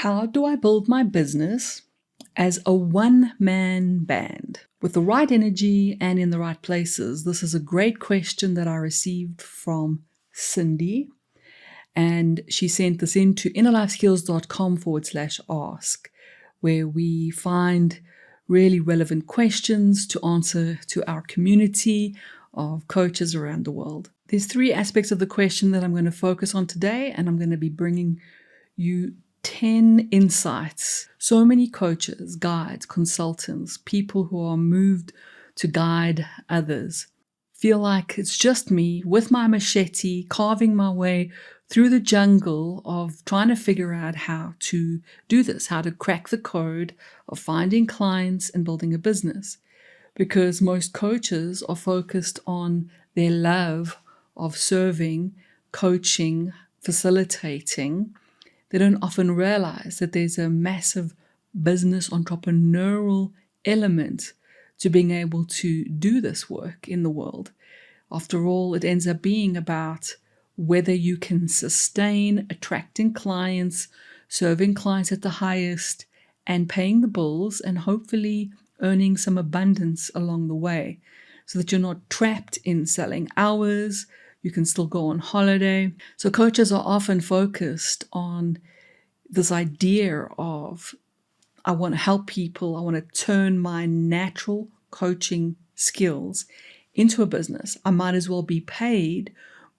How do I build my business as a one-man band with the right energy and in the right places? This is a great question that I received from Cindy, and she sent this into innerlifeskills.com/ask, where we find really relevant questions to answer to our community of coaches around the world. There's three aspects of the question that I'm going to focus on today, and I'm going to be bringing you 10 insights. So many coaches, guides, consultants, people who are moved to guide others feel like it's just me with my machete carving my way through the jungle of trying to figure out how to do this, how to crack the code of finding clients and building a business. Because most coaches are focused on their love of serving, coaching, facilitating. They don't often realize that there's a massive business entrepreneurial element to being able to do this work in the world. After all, it ends up being about whether you can sustain attracting clients, serving clients at the highest, and paying the bills, and hopefully earning some abundance along the way, so that you're not trapped in selling hours. You can still go on holiday. So coaches are often focused on this idea of, I want to help people. I want to turn my natural coaching skills into a business. I might as well be paid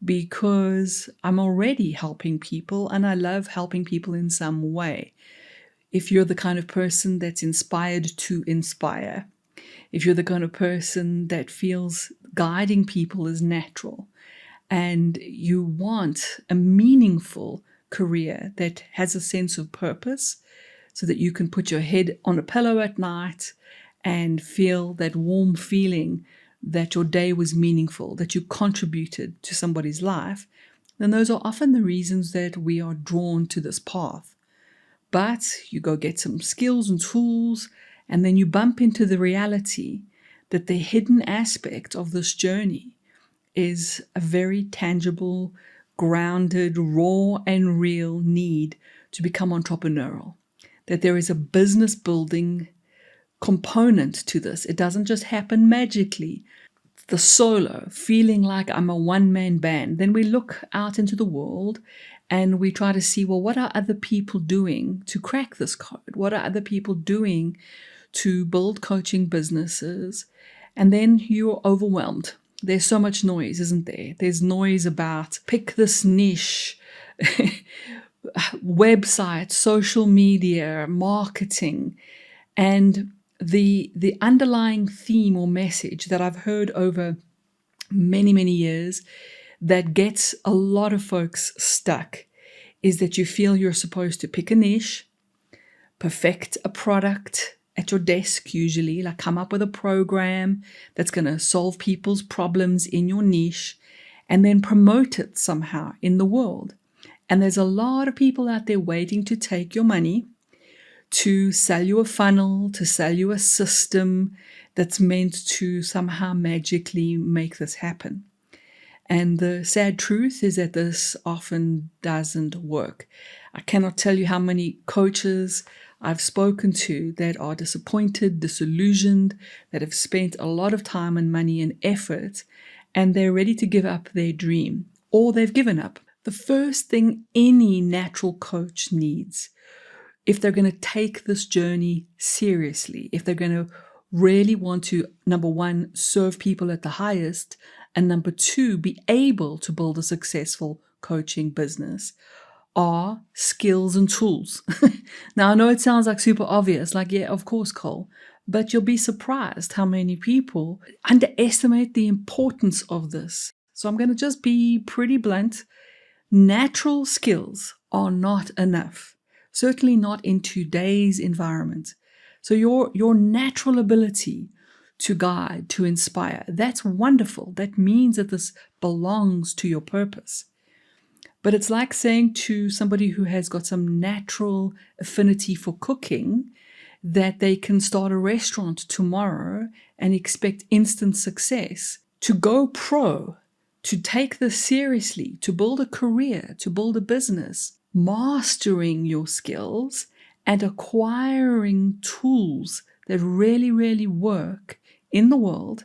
because I'm already helping people and I love helping people in some way. If you're the kind of person that's inspired to inspire, if you're the kind of person that feels guiding people is natural, and you want a meaningful career that has a sense of purpose so that you can put your head on a pillow at night and feel that warm feeling that your day was meaningful, that you contributed to somebody's life, then those are often the reasons that we are drawn to this path. But you go get some skills and tools, and then you bump into the reality that the hidden aspect of this journey is a very tangible, grounded, raw and real need to become entrepreneurial. That there is a business building component to this. It doesn't just happen magically. The solo, feeling like I'm a one-man band. Then we look out into the world and we try to see, well, what are other people doing to crack this code? What are other people doing to build coaching businesses? And then you're overwhelmed. There's so much noise, isn't there? There's noise about pick this niche, website, social media, marketing. And the underlying theme or message that I've heard over many, many years that gets a lot of folks stuck is that you feel you're supposed to pick a niche, perfect a product at your desk, usually, like come up with a program that's going to solve people's problems in your niche, and then promote it somehow in the world. And there's a lot of people out there waiting to take your money, to sell you a funnel, to sell you a system that's meant to somehow magically make this happen. And the sad truth is that this often doesn't work. I cannot tell you how many coaches I've spoken to that are disappointed, disillusioned, that have spent a lot of time and money and effort, and they're ready to give up their dream, or they've given up. The first thing any natural coach needs, if they're going to take this journey seriously, if they're going to really want to, number one, serve people at the highest, and number two, be able to build a successful coaching business, are skills and tools. Now, I know it sounds like super obvious, like, yeah, of course, Cole, but you'll be surprised how many people underestimate the importance of this. So I'm going to just be pretty blunt. Natural skills are not enough, certainly not in today's environment. So your natural ability to guide, to inspire, that's wonderful. That means that this belongs to your purpose. But it's like saying to somebody who has got some natural affinity for cooking that they can start a restaurant tomorrow and expect instant success. To go pro, to take this seriously, to build a career, to build a business, mastering your skills and acquiring tools that really, really work in the world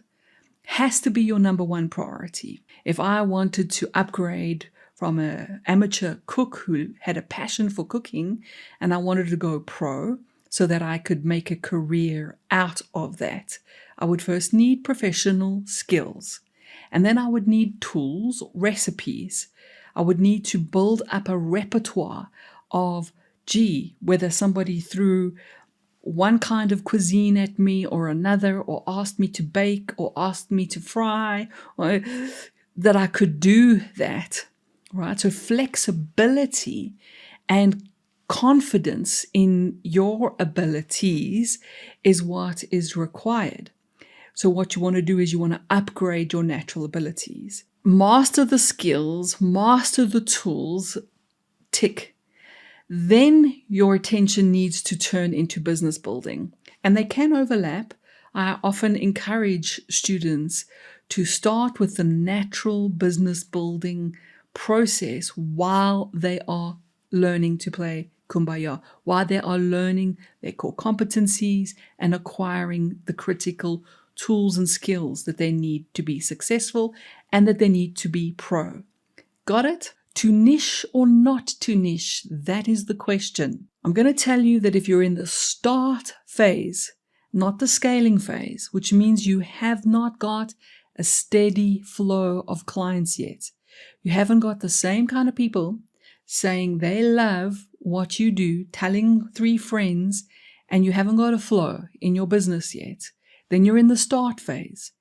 has to be your number one priority. If I wanted to upgrade from an amateur cook who had a passion for cooking and I wanted to go pro so that I could make a career out of that, I would first need professional skills. And then I would need tools, recipes. I would need to build up a repertoire of, whether somebody threw one kind of cuisine at me or another, or asked me to bake or asked me to fry, or that I could do that, right? So flexibility and confidence in your abilities is what is required. So what you want to do is you want to upgrade your natural abilities. Master the skills, master the tools, tick. Then your attention needs to turn into business building. And they can overlap. I often encourage students to start with the natural business building process while they are learning to play kumbaya, while they are learning their core competencies and acquiring the critical tools and skills that they need to be successful and that they need to be pro. Got it? To niche or not to niche, that is the question. I'm going to tell you that if you're in the start phase, not the scaling phase, which means you have not got a steady flow of clients yet. You haven't got the same kind of people saying they love what you do, telling 3 friends, and you haven't got a flow in your business yet. Then you're in the start phase.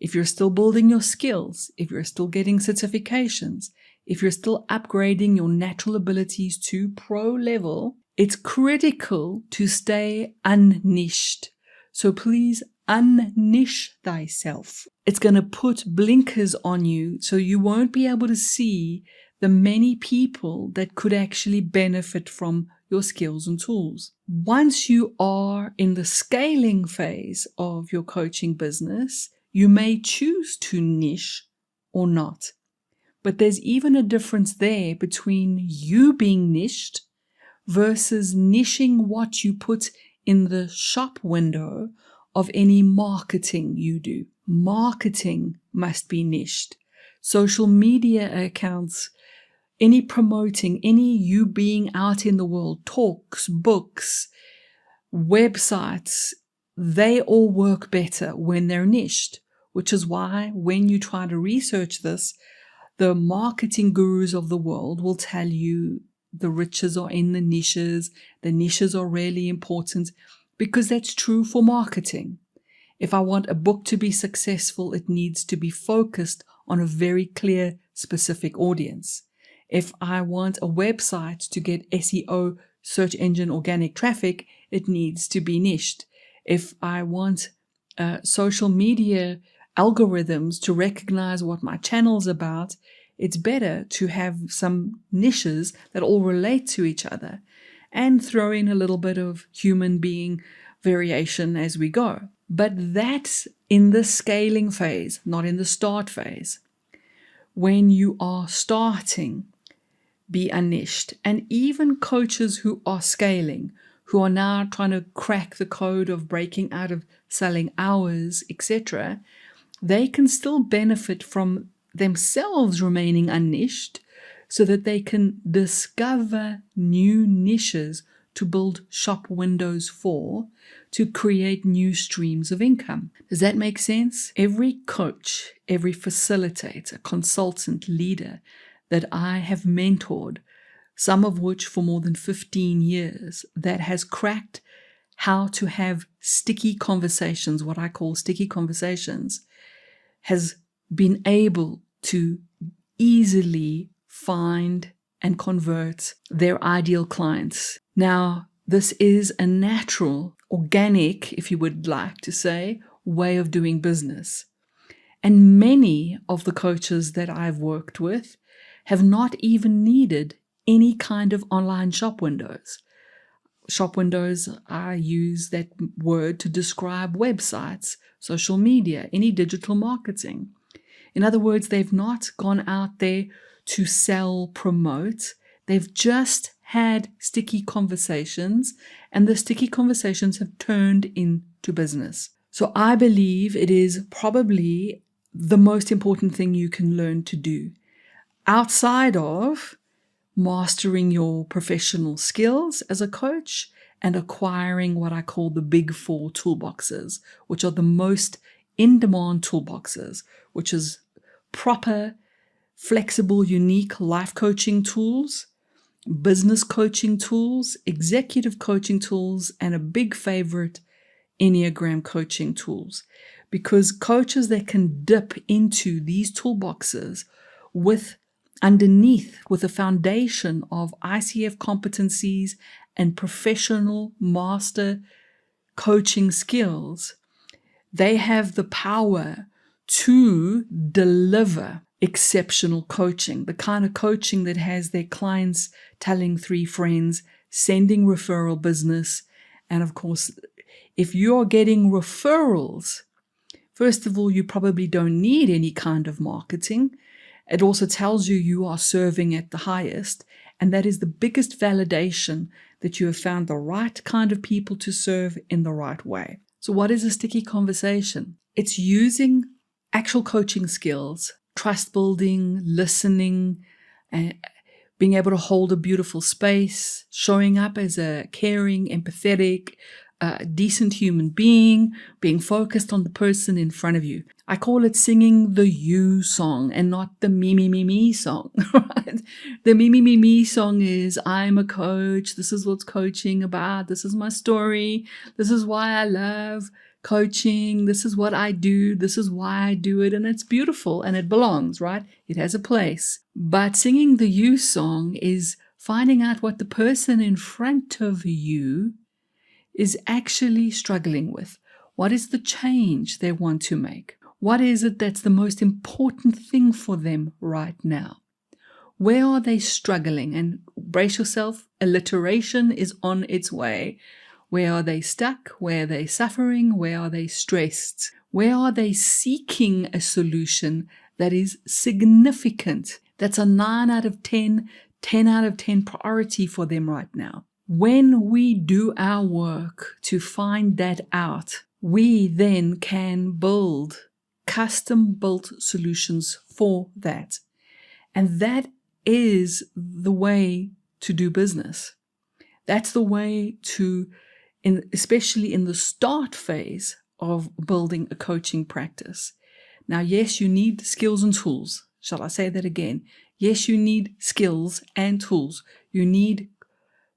If you're still building your skills, if you're still getting certifications, if you're still upgrading your natural abilities to pro level, it's critical to stay unniched. So please unniche thyself. It's going to put blinkers on you so you won't be able to see the many people that could actually benefit from your skills and tools. Once you are in the scaling phase of your coaching business, you may choose to niche or not. But there's even a difference there between you being niched versus niching what you put in the shop window of any marketing you do. Marketing must be niched. Social media accounts, any promoting, any you being out in the world, talks, books, websites, they all work better when they're niched, which is why when you try to research this, the marketing gurus of the world will tell you the riches are in the niches are really important, because that's true for marketing. If I want a book to be successful, it needs to be focused on a very clear, specific audience. If I want a website to get SEO, search engine organic traffic, it needs to be niched. If I want social media algorithms to recognize what my channel's about, it's better to have some niches that all relate to each other and throw in a little bit of human being variation as we go. But that's in the scaling phase, not in the start phase. When you are starting, be unniched. And even coaches who are scaling, who are now trying to crack the code of breaking out of selling hours, etc., they can still benefit from themselves remaining unniched so that they can discover new niches to build shop windows for, to create new streams of income. Does that make sense? Every coach, every facilitator, consultant, leader that I have mentored, some of which for more than 15 years, that has cracked how to have sticky conversations, what I call sticky conversations, has been able to easily find and convert their ideal clients. Now, this is a natural, organic, if you would like to say, way of doing business. And many of the coaches that I've worked with have not even needed any kind of online shop windows. Shop windows, I use that word to describe websites, social media, any digital marketing. In other words, they've not gone out there to sell, promote. They've just had sticky conversations, and the sticky conversations have turned into business. So I believe it is probably the most important thing you can learn to do outside of mastering your professional skills as a coach and acquiring what I call the big 4 toolboxes, which are the most in-demand toolboxes, which is proper, flexible, unique life coaching tools, business coaching tools, executive coaching tools, and a big favorite, Enneagram coaching tools. Because coaches that can dip into these toolboxes with a foundation of ICF competencies and professional master coaching skills, they have the power to deliver exceptional coaching, the kind of coaching that has their clients telling 3 friends, sending referral business. And of course, if you're getting referrals, first of all, you probably don't need any kind of marketing. It also tells you you are serving at the highest, and that is the biggest validation that you have found the right kind of people to serve in the right way. So what is a sticky conversation? It's using actual coaching skills, trust building, listening, being able to hold a beautiful space, showing up as a caring, empathetic, decent human being, being focused on the person in front of you. I call it singing the you song and not the me, me, me, me song. Right? The me, me, me, me song is, I'm a coach. This is what's coaching about. This is my story. This is why I love coaching. This is what I do. This is why I do it. And it's beautiful and it belongs, right? It has a place. But singing the you song is finding out what the person in front of you is actually struggling with. What is the change they want to make? What is it that's the most important thing for them right now? Where are they struggling? And brace yourself, alliteration is on its way. Where are they stuck? Where are they suffering? Where are they stressed? Where are they seeking a solution that is significant? That's a 9 out of 10, 10 out of 10 priority for them right now. When we do our work to find that out, we then can build custom-built solutions for that. And that is the way to do business. That's the way to, especially in the start phase of building a coaching practice. Now, yes, you need skills and tools. Shall I say that again? Yes, you need skills and tools. You need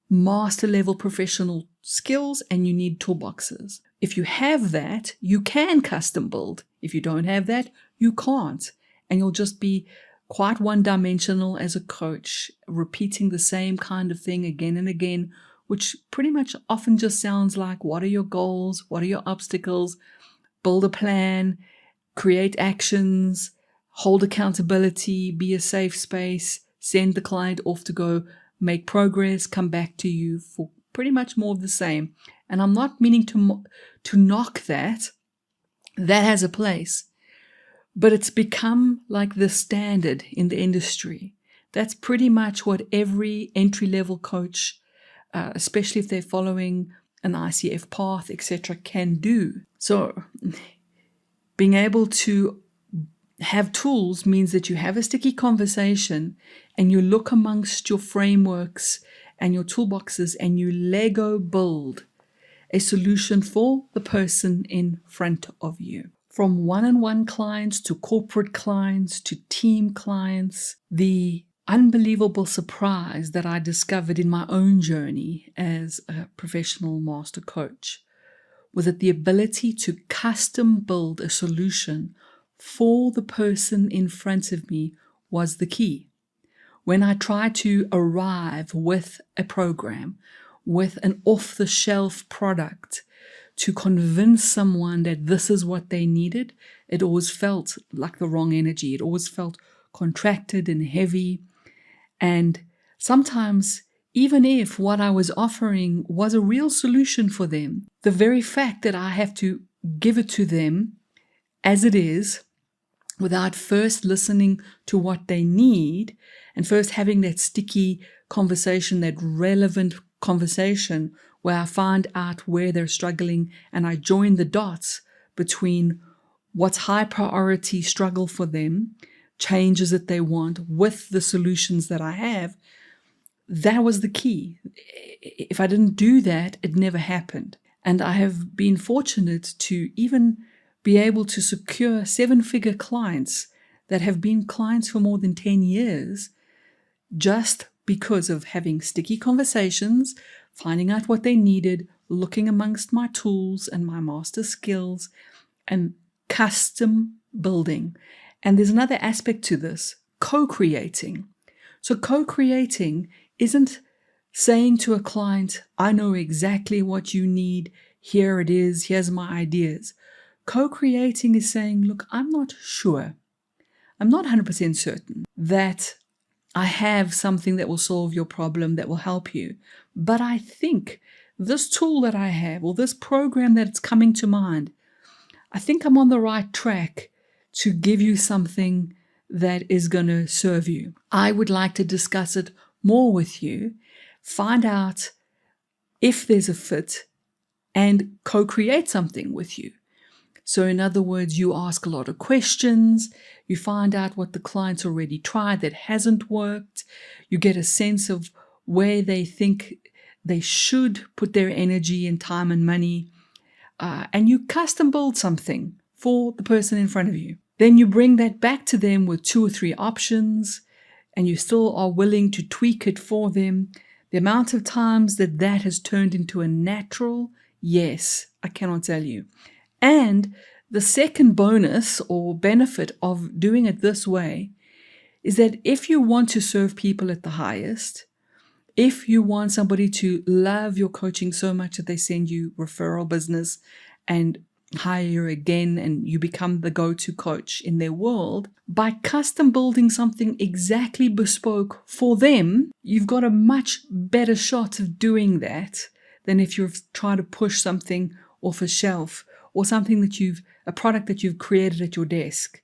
master level professional skills and you need toolboxes. If you have that, you can custom build. If you don't have that, you can't. And you'll just be quite one-dimensional as a coach, repeating the same kind of thing again and again, which pretty much often just sounds like, what are your goals? What are your obstacles? Build a plan, create actions, hold accountability, be a safe space, send the client off to go make progress, come back to you for pretty much more of the same. And I'm not meaning to knock that. That has a place. But it's become like the standard in the industry. That's pretty much what every entry-level coach, especially if they're following an ICF path, etc., can do. So being able to have tools means that you have a sticky conversation and you look amongst your frameworks and your toolboxes and you Lego build a solution for the person in front of you. From one-on-one clients to corporate clients to team clients, the unbelievable surprise that I discovered in my own journey as a professional master coach was that the ability to custom build a solution for the person in front of me was the key. When I tried to arrive with a program, with an off-the-shelf product to convince someone that this is what they needed, it always felt like the wrong energy. It always felt contracted and heavy. And sometimes, even if what I was offering was a real solution for them, the very fact that I have to give it to them as it is without first listening to what they need and first having that sticky conversation, that relevant conversation where I find out where they're struggling and I join the dots between what's high priority struggle for them, changes that they want, with the solutions that I have. That was the key. If I didn't do that, it never happened. And I have been fortunate to even be able to secure 7-figure clients that have been clients for more than 10 years just because of having sticky conversations, finding out what they needed, looking amongst my tools and my master skills, and custom building. And there's another aspect to this, co-creating. So co-creating isn't saying to a client, I know exactly what you need, here it is, here's my ideas. Co-creating is saying, look, I'm not sure, I'm not 100% certain that I have something that will solve your problem, that will help you. But I think this tool that I have, or this program that's coming to mind, I think I'm on the right track to give you something that is going to serve you. I would like to discuss it more with you, find out if there's a fit, and co-create something with you. So in other words, you ask a lot of questions, you find out what the client's already tried that hasn't worked, you get a sense of where they think they should put their energy and time and money, and you custom build something for the person in front of you. Then you bring that back to them with 2 or 3 options, and you still are willing to tweak it for them. The amount of times that that has turned into a natural yes, I cannot tell you. And the second bonus or benefit of doing it this way is that if you want to serve people at the highest, if you want somebody to love your coaching so much that they send you referral business and hire you again and you become the go-to coach in their world, by custom building something exactly bespoke for them, you've got a much better shot of doing that than if you've tried to push something off a shelf or something that a product that you've created at your desk.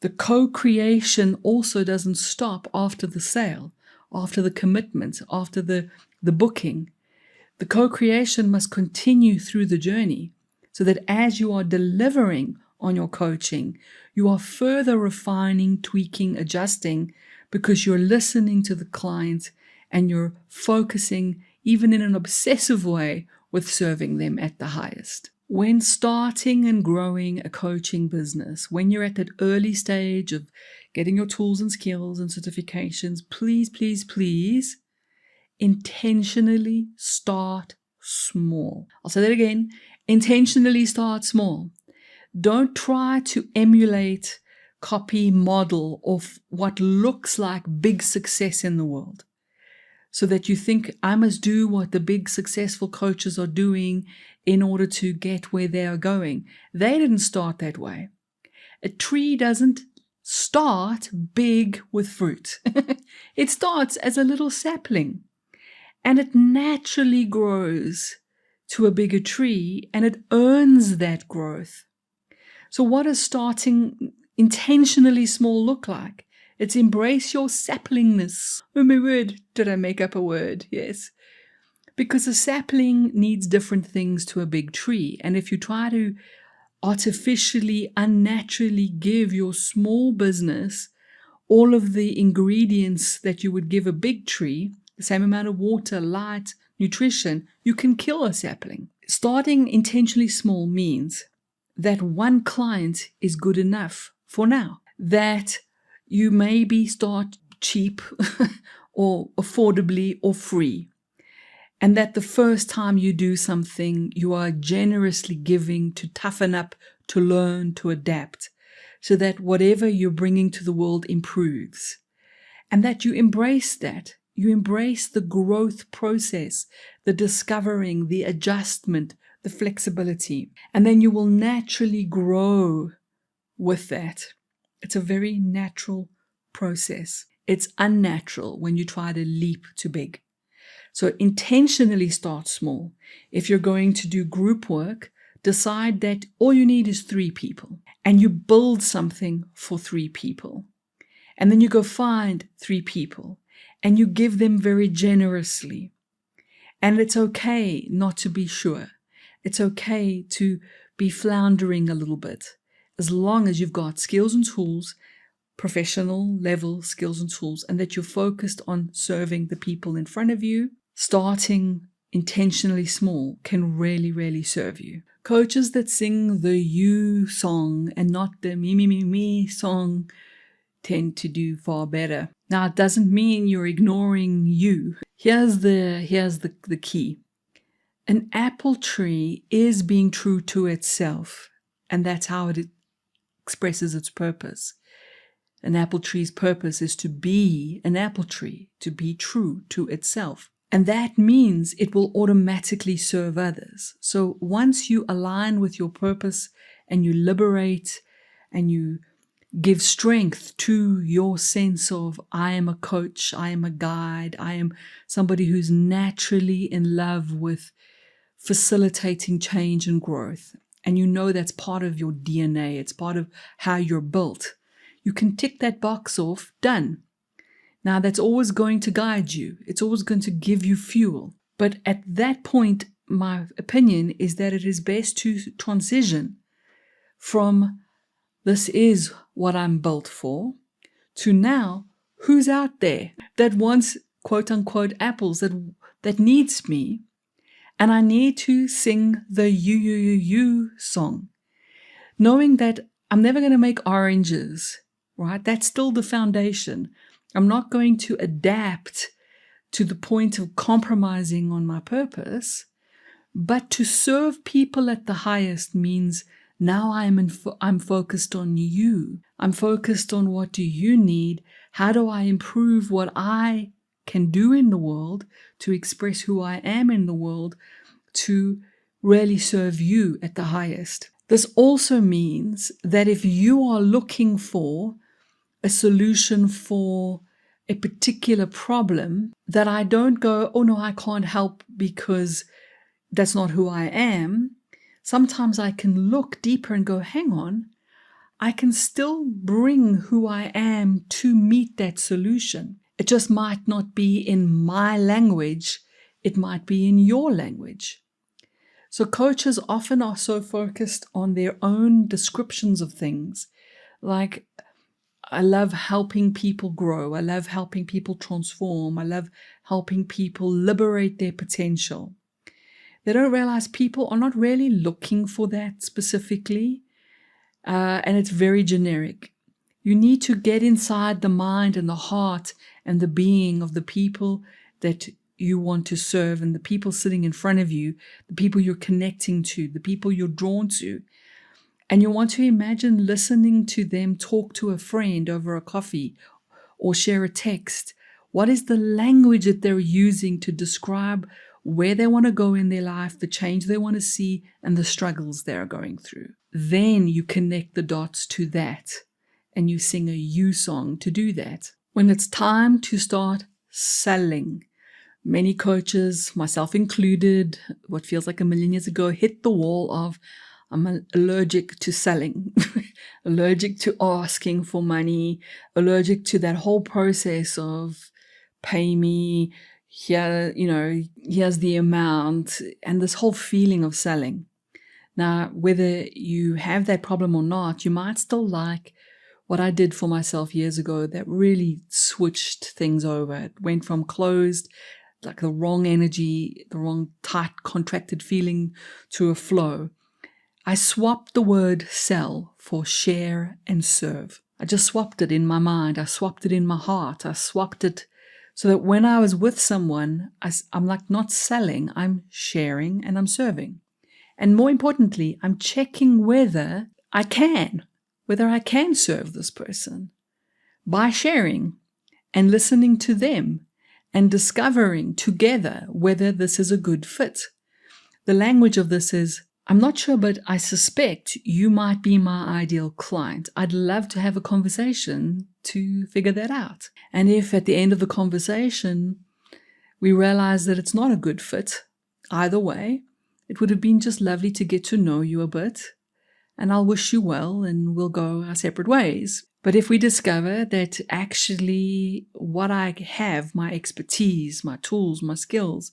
The co-creation also doesn't stop after the sale, after the commitment, after the booking. The co-creation must continue through the journey so that as you are delivering on your coaching, you are further refining, tweaking, adjusting, because you're listening to the client and you're focusing, even in an obsessive way, with serving them at the highest. When starting and growing a coaching business, when you're at that early stage of getting your tools and skills and certifications, please, please, please intentionally start small. I'll say that again. Intentionally start small. Don't try to emulate, copy, model of what looks like big success in the world, so that you think I must do what the big successful coaches are doing in order to get where they are going. They didn't start that way. A tree doesn't start big with fruit. It starts as a little sapling and it naturally grows to a bigger tree and it earns that growth. So what does starting intentionally small look like? It's embrace your saplingness. Oh my word, did I make up a word? Yes. Because a sapling needs different things to a big tree. And if you try to artificially, unnaturally give your small business all of the ingredients that you would give a big tree, the same amount of water, light, nutrition, you can kill a sapling. Starting intentionally small means that one client is good enough for now. That you maybe start cheap or affordably or free. And that the first time you do something, you are generously giving to toughen up, to learn, to adapt, so that whatever you're bringing to the world improves. And that you embrace that. You embrace the growth process, the discovering, the adjustment, the flexibility. And then you will naturally grow with that. It's a very natural process. It's unnatural when you try to leap too big. So intentionally start small. If you're going to do group work, decide that all you need is 3 people, and you build something for 3 people. And then you go find 3 people and you give them very generously. And it's okay not to be sure. It's okay to be floundering a little bit, as long as you've got skills and tools, professional level skills and tools, and that you're focused on serving the people in front of you. Starting intentionally small can really, really serve you. Coaches that sing the you song and not the me, me, me, me song tend to do far better. Now, it doesn't mean you're ignoring you. Here's the key. An apple tree is being true to itself, and that's how it expresses its purpose. An apple tree's purpose is to be an apple tree, to be true to itself. And that means it will automatically serve others. So once you align with your purpose and you liberate and you give strength to your sense of, I am a coach, I am a guide, I am somebody who's naturally in love with facilitating change and growth. And you know that's part of your DNA. It's part of how you're built. You can tick that box off, done. Now that's always going to guide you. It's always going to give you fuel. But at that point, my opinion is that it is best to transition from this is what I'm built for to now who's out there that wants quote unquote apples that needs me. And I need to sing the you song, knowing that I'm never going to make oranges, right? That's still the foundation. I'm not going to adapt to the point of compromising on my purpose, but to serve people at the highest means now I'm focused on you. I'm focused on what do you need? How do I improve what I can do in the world to express who I am in the world to really serve you at the highest? This also means that if you are looking for a solution for a particular problem, that I don't go, oh no, I can't help because that's not who I am. Sometimes I can look deeper and go, hang on, I can still bring who I am to meet that solution. It just might not be in my language. It might be in your language. So coaches often are so focused on their own descriptions of things. Like, I love helping people grow. I love helping people transform. I love helping people liberate their potential. They don't realize people are not really looking for that specifically, and it's very generic. You need to get inside the mind and the heart and the being of the people that you want to serve and the people sitting in front of you, the people you're connecting to, the people you're drawn to. And you want to imagine listening to them talk to a friend over a coffee or share a text. What is the language that they're using to describe where they want to go in their life, the change they want to see, and the struggles they're going through? Then you connect the dots to that, and you sing a you song to do that. When it's time to start selling, many coaches, myself included, what feels like a million years ago, hit the wall of, I'm allergic to selling, allergic to asking for money, allergic to that whole process of pay me, here, here's the amount, and this whole feeling of selling. Now, whether you have that problem or not, you might still like what I did for myself years ago that really switched things over. It went from closed, like the wrong energy, the wrong tight, contracted feeling, to a flow. I swapped the word sell for share and serve. I just swapped it in my mind. I swapped it in my heart. I swapped it so that when I was with someone, I'm like not selling, I'm sharing and I'm serving. And more importantly, I'm checking whether I can serve this person by sharing and listening to them and discovering together whether this is a good fit. The language of this is, I'm not sure, but I suspect you might be my ideal client. I'd love to have a conversation to figure that out. And if at the end of the conversation, we realize that it's not a good fit, either way, It would have been just lovely to get to know you a bit, and I'll wish you well and we'll go our separate ways. But if we discover that actually what I have, my expertise, my tools, my skills,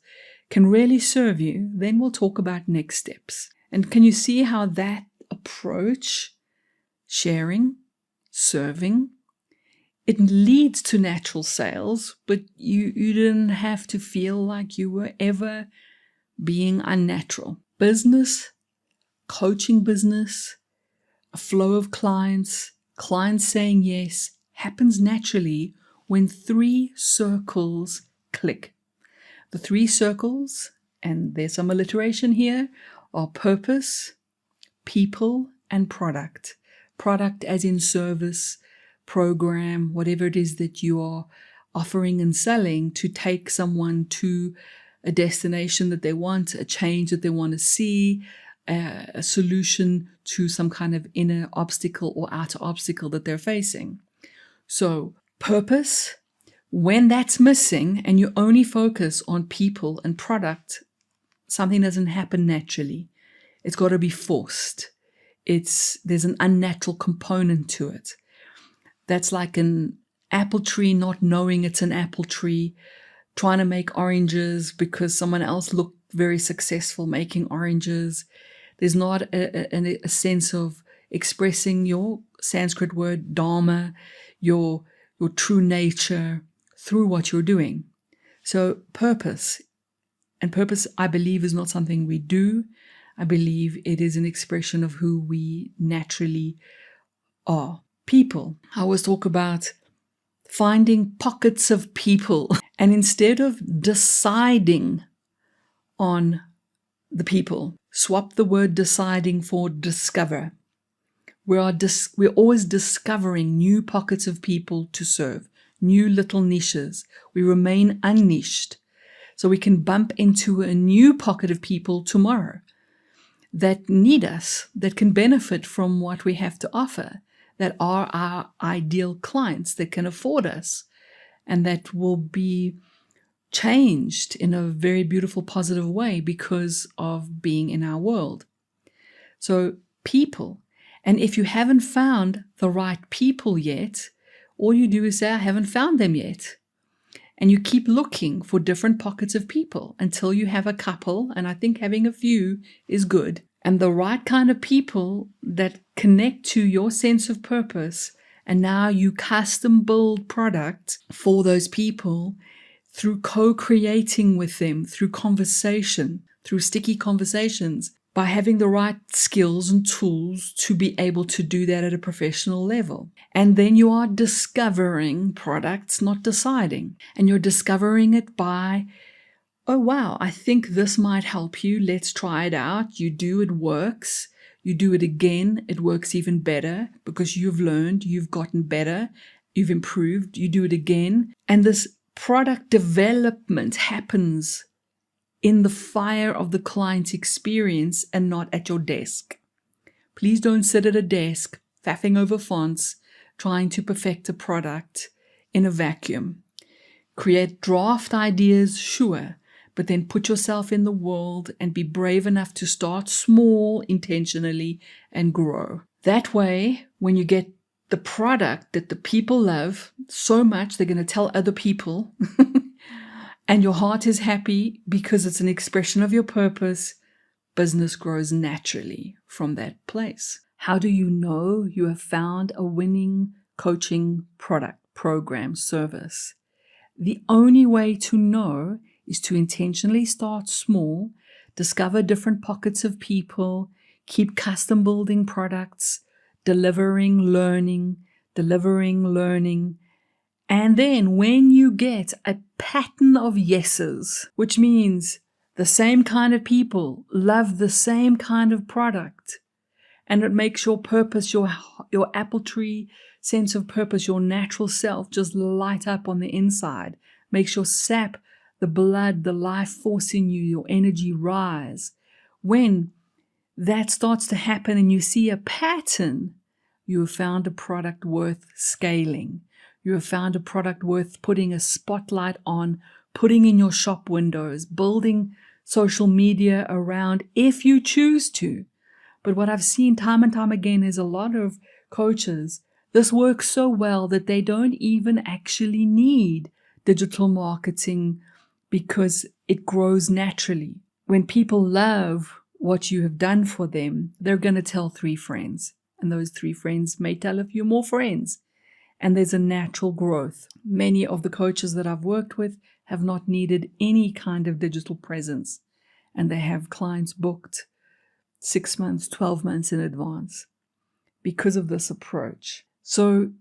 can really serve you, then we'll talk about next steps. And can you see how that approach, sharing, serving, it leads to natural sales, but you didn't have to feel like you were ever being unnatural. Business, coaching business, a flow of clients saying yes, happens naturally when 3 circles click. The 3 circles, and there's some alliteration here, are purpose, people, and product. Product as in service, program, whatever it is that you are offering and selling to take someone to a destination that they want, a change that they want to see, a solution to some kind of inner obstacle or outer obstacle that they're facing. So purpose, when that's missing and you only focus on people and product, something doesn't happen naturally. It's got to be forced. There's an unnatural component to it. That's like an apple tree not knowing it's an apple tree, trying to make oranges because someone else looked very successful making oranges. There's not a sense of expressing your Sanskrit word dharma, your true nature through what you're doing. So purpose, and purpose I believe is not something we do. I believe it is an expression of who we naturally are. People. I always talk about finding pockets of people, and instead of deciding on the people, swap the word deciding for discover. We're always discovering new pockets of people to serve, new little niches. We remain unniched, so we can bump into a new pocket of people tomorrow that need us, that can benefit from what we have to offer, that are our ideal clients, that can afford us, and that will be changed in a very beautiful, positive way because of being in our world. So people, and if you haven't found the right people yet, all you do is say, I haven't found them yet. And you keep looking for different pockets of people until you have a couple, and I think having a few is good. And the right kind of people that connect to your sense of purpose, and now you custom build products for those people through co-creating with them, through conversation, through sticky conversations, by having the right skills and tools to be able to do that at a professional level. And then you are discovering products, not deciding. And you're discovering it by, oh wow, I think this might help you. Let's try it out. You do, it works. You do it again, it works even better because you've learned, you've gotten better, you've improved, you do it again. And this product development happens in the fire of the client's experience and not at your desk. Please don't sit at a desk, faffing over fonts, trying to perfect a product in a vacuum. Create draft ideas, sure, but then put yourself in the world and be brave enough to start small intentionally and grow. That way, when you get the product that the people love so much, they're going to tell other people, and your heart is happy because it's an expression of your purpose, business grows naturally from that place. How do you know you have found a winning coaching product, program, service? The only way to know is to intentionally start small, discover different pockets of people, keep custom building products, delivering, learning, and then when you get a pattern of yeses, which means the same kind of people love the same kind of product, and it makes your purpose, your apple tree sense of purpose, your natural self just light up on the inside, makes your sap, the blood, the life force in you, your energy rise. When that starts to happen and you see a pattern, you have found a product worth scaling. You have found a product worth putting a spotlight on, putting in your shop windows, building social media around if you choose to. But what I've seen time and time again is a lot of coaches, this works so well that they don't even actually need digital marketing because it grows naturally. When people love what you have done for them, they're going to tell 3 friends. And those 3 friends may tell a few more friends. And there's a natural growth. Many of the coaches that I've worked with have not needed any kind of digital presence. And they have clients booked 6 months, 12 months in advance because of this approach. So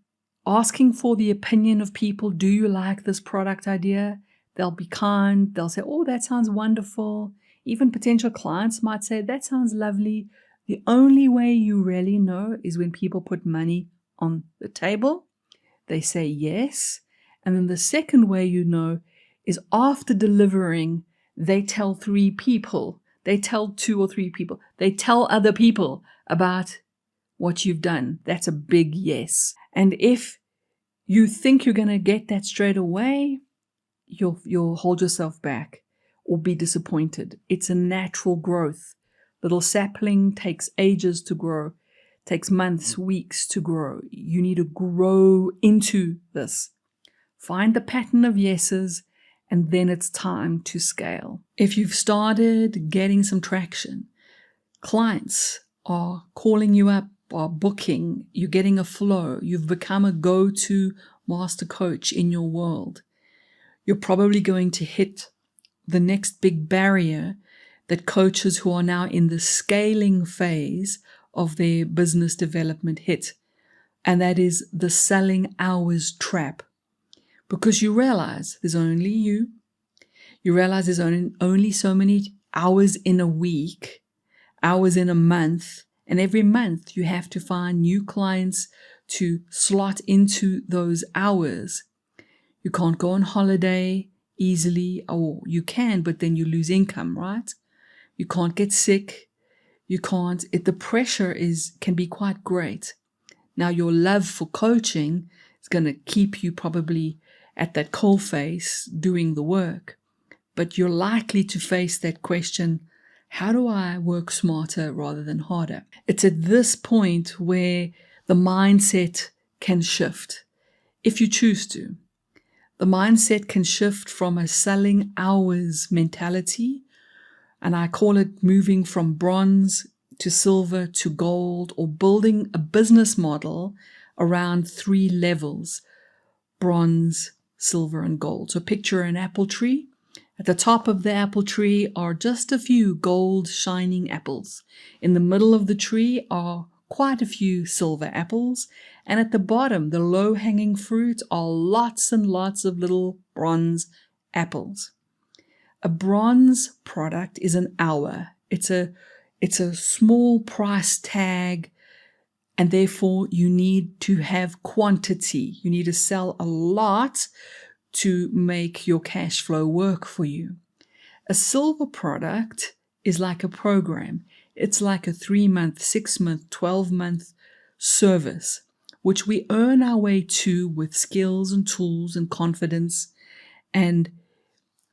asking for the opinion of people, do you like this product idea? They'll be kind. They'll say, oh, that sounds wonderful. Even potential clients might say, that sounds lovely. The only way you really know is when people put money on the table. They say yes. And then the second way you know is after delivering, they tell 3 people. They tell 2 or 3 people. They tell other people about what you've done. That's a big yes. And if you think you're going to get that straight away, you'll hold yourself back or be disappointed. It's a natural growth. Little sapling takes ages to grow, takes months, weeks to grow. You need to grow into this. Find the pattern of yeses, and then it's time to scale. If you've started getting some traction, clients are calling you up, are booking, you're getting a flow, you've become a go-to master coach in your world, you're probably going to hit the next big barrier that coaches who are now in the scaling phase of their business development hit. And that is the selling hours trap. Because you realize there's only you. You realize there's only so many hours in a week, hours in a month. And every month you have to find new clients to slot into those hours. You can't go on holiday easily, or you can, but then you lose income, right? You can't get sick. You can't, the pressure can be quite great. Now, your love for coaching is going to keep you probably at that coalface doing the work. But you're likely to face that question, how do I work smarter rather than harder? It's at this point where the mindset can shift, if you choose to. The mindset can shift from a selling hours mentality, and I call it moving from bronze to silver to gold, or building a business model around 3 levels: bronze, silver, and gold. So picture an apple tree. At the top of the apple tree are just a few gold shining apples. In the middle of the tree are quite a few silver apples. And at the bottom, the low-hanging fruit, are lots and lots of little bronze apples. A bronze product is an hour. It's a small price tag, and therefore you need to have quantity. You need to sell a lot to make your cash flow work for you. A silver product is like a program. It's like a 3-month, 6-month, 12-month service, which we earn our way to with skills and tools and confidence. And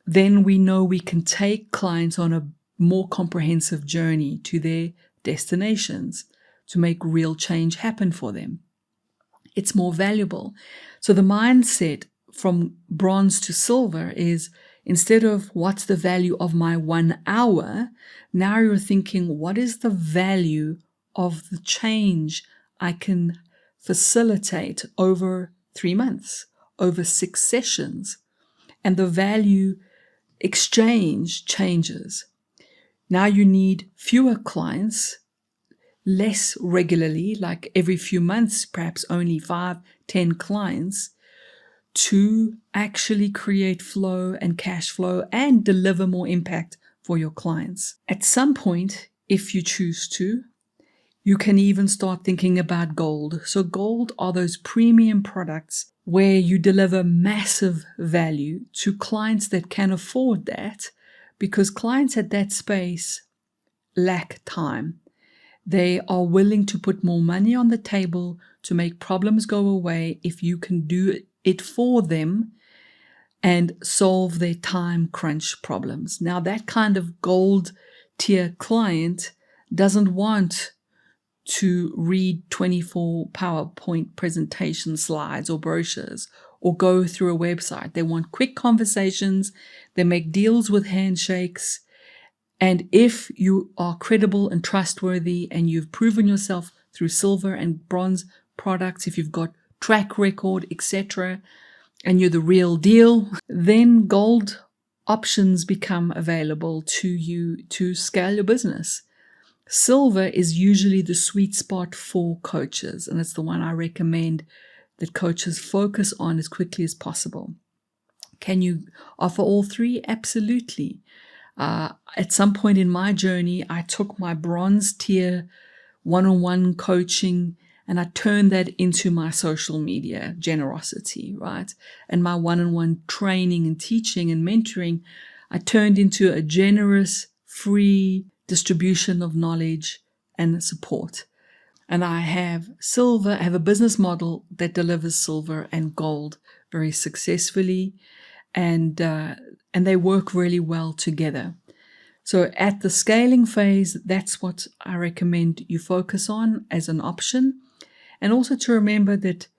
then we know we can take clients on a more comprehensive journey to their destinations to make real change happen for them. It's more valuable. So the mindset from bronze to silver is, instead of what's the value of my 1 hour, now you're thinking, what is the value of the change I can facilitate over 3 months, over 6 sessions? And the value exchange changes. Now you need fewer clients, less regularly, like every few months, perhaps only 5, 10 clients, to actually create flow and cash flow and deliver more impact for your clients. At some point, if you choose to, you can even start thinking about gold. So gold are those premium products where you deliver massive value to clients that can afford that, because clients at that space lack time. They are willing to put more money on the table to make problems go away if you can do it for them. and solve their time crunch problems. Now, that kind of gold tier client doesn't want to read 24 PowerPoint presentation slides or brochures or go through a website. They want quick conversations. They make deals with handshakes. And if you are credible and trustworthy and you've proven yourself through silver and bronze products, if you've got track record, etc., and you're the real deal, then gold options become available to you to scale your business. Silver is usually the sweet spot for coaches, and it's the one I recommend that coaches focus on as quickly as possible. Can you offer all three? Absolutely. At some point in my journey, I took my bronze tier one-on-one coaching and I turned that into my social media generosity, right? And my one-on-one training and teaching and mentoring, I turned into a generous, free distribution of knowledge and support. And I have silver, I have a business model that delivers silver and gold very successfully, and they work really well together. So at the scaling phase, that's what I recommend you focus on as an option. And also to remember that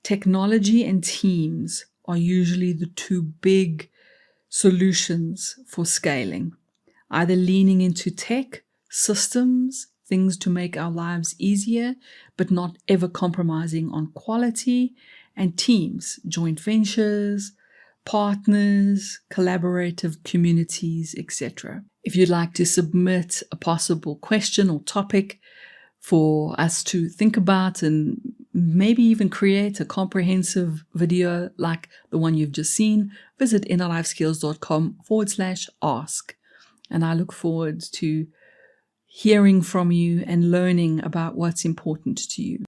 technology and teams are usually the two big solutions for scaling. Either leaning into tech, systems, things to make our lives easier, but not ever compromising on quality, and teams, joint ventures, partners, collaborative communities, etc. If you'd like to submit a possible question or topic for us to think about and maybe even create a comprehensive video like the one you've just seen, visit innerlifeskills.com/ask. And I look forward to hearing from you and learning about what's important to you.